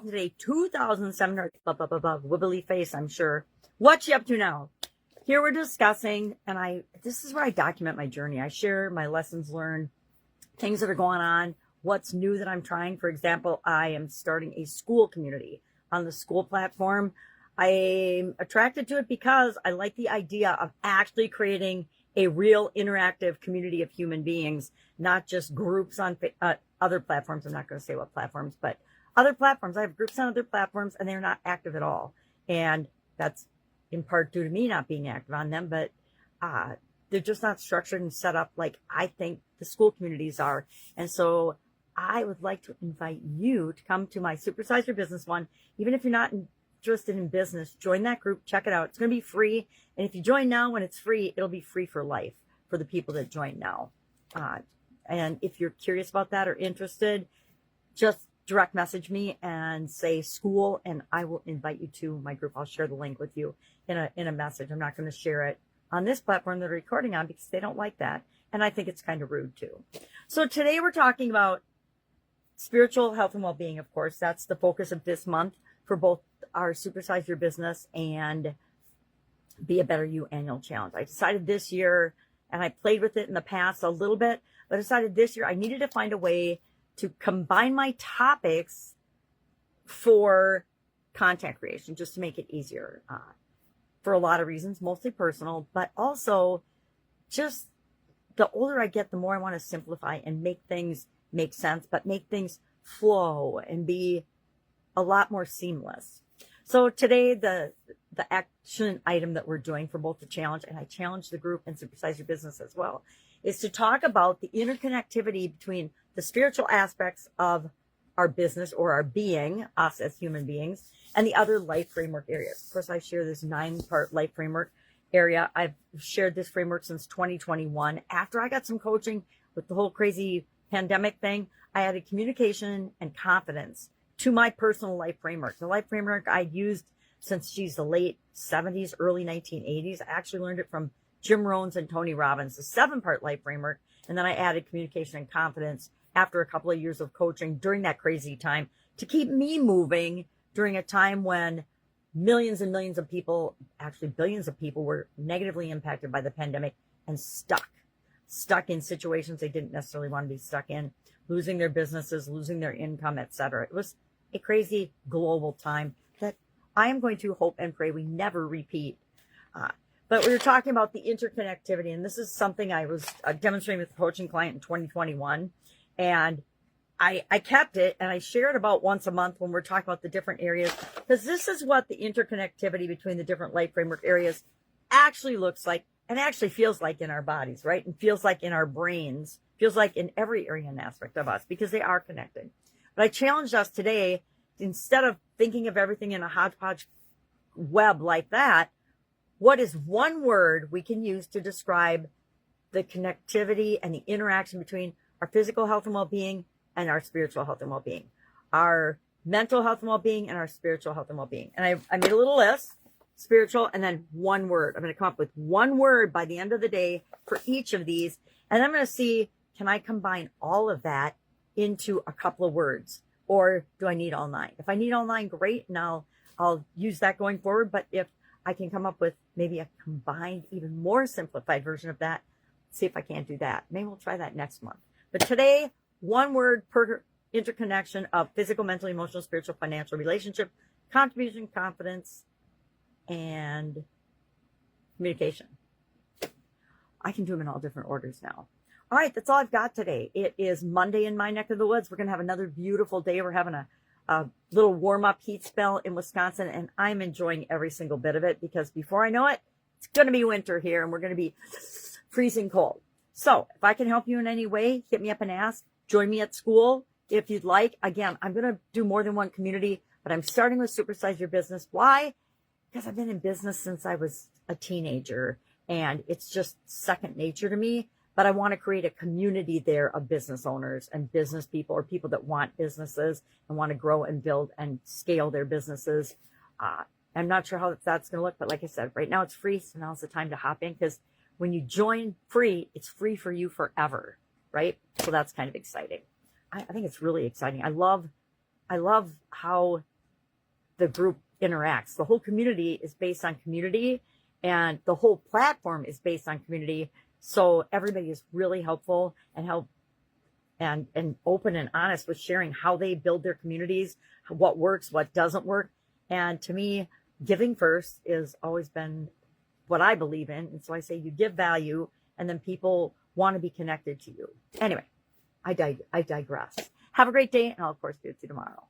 today, 2,700, wibbly face, I'm sure. What you up to now? Here we're discussing, and this is where I document my journey. I share my lessons learned, things that are going on, what's new that I'm trying. For example, I am starting a school community on the school platform. I'm attracted to it because I like the idea of actually creating a real interactive community of human beings, not just groups on other platforms. I'm not going to say what platforms, but other platforms. I have groups on other platforms and they're not active at all. And that's in part due to me not being active on them, but they're just not structured and set up like I think the school communities are. And so I would like to invite you to come to my Supersize Your Business one. Even if you're not interested in business, join that group, check it out. It's going to be free. And if you join now, when it's free, it'll be free for life for the people that join now. And if you're curious about that or interested, just direct message me and say school, and I will invite you to my group. I'll share the link with you in a message. I'm not going to share it on this platform that I'm recording on because they don't like that. And I think it's kind of rude too. So today we're talking about spiritual health and well-being. Of course, that's the focus of this month for both our Supersize Your Business and Be a Better You annual challenge. I decided this year, and I played with it in the past a little bit, but I decided this year I needed to find a way to combine my topics for content creation, just to make it easier for a lot of reasons, mostly personal, but also just the older I get, the more I want to simplify and make things make sense, but make things flow and be a lot more seamless. So today, the action item that we're doing for both the challenge, and I challenge the group and Supersize Your Business as well, is to talk about the interconnectivity between the spiritual aspects of our business or our being, us as human beings, and the other life framework areas. Of course, I share this 9-part life framework area. I've shared this framework since 2021. After I got some coaching with the whole crazy pandemic thing, I added communication and confidence to my personal life framework. The life framework I'd used since the late 70s, early 1980s. I actually learned it from Jim Rohns and Tony Robbins, the 7-part life framework. And then I added communication and confidence after a couple of years of coaching during that crazy time to keep me moving during a time when millions and millions of people, actually billions of people, were negatively impacted by the pandemic and stuck in situations they didn't necessarily want to be stuck in, losing their businesses, losing their income, etc. It was a crazy global time that I am going to hope and pray we never repeat. But we were talking about the interconnectivity, and this is something I was demonstrating with a coaching client in 2021, and I kept it, and I share it about once a month when we're talking about the different areas, because this is what the interconnectivity between the different life framework areas actually looks like and actually feels like in our bodies, right? And feels like in our brains, feels like in every area and aspect of us, because they are connected. But I challenged us today, instead of thinking of everything in a hodgepodge web like that, what is one word we can use to describe the connectivity and the interaction between our physical health and well-being and our spiritual health and well-being, our mental health and well-being and our spiritual health and well-being? And I made a little list, spiritual, and then one word. I'm going to come up with one word by the end of the day for each of these. And I'm going to see, can I combine all of that into a couple of words, or do I need all 9? If I need all 9, great. And I'll use that going forward. But if I can come up with maybe a combined, even more simplified version of that, see if I can't do that. Maybe we'll try that next month. But today, one word per interconnection of physical, mental, emotional, spiritual, financial, relationship, contribution, confidence, and communication. I can do them in all different orders now. All right, that's all I've got today. It is Monday in my neck of the woods. We're going to have another beautiful day. We're having a little warm-up heat spell in Wisconsin, and I'm enjoying every single bit of it, because before I know it, it's going to be winter here, and we're going to be freezing cold. So if I can help you in any way, hit me up and ask. Join me at school if you'd like. Again, I'm going to do more than one community, but I'm starting with Supersize Your Business. Why? Because I've been in business since I was a teenager, and it's just second nature to me. But I want to create a community there of business owners and business people, or people that want businesses and want to grow and build and scale their businesses. I'm not sure how that's going to look, but like I said, right now it's free. So now's the time to hop in, because when you join free, it's free for you forever, right? So that's kind of exciting. I think it's really exciting. I love how the group interacts. The whole community is based on community, and the whole platform is based on community. So everybody is really helpful and and open and honest with sharing how they build their communities, what works, what doesn't work. And to me, giving first has always been what I believe in. And so I say you give value, and then people want to be connected to you. Anyway, I digress. Have a great day, and I'll, of course, do it to you tomorrow.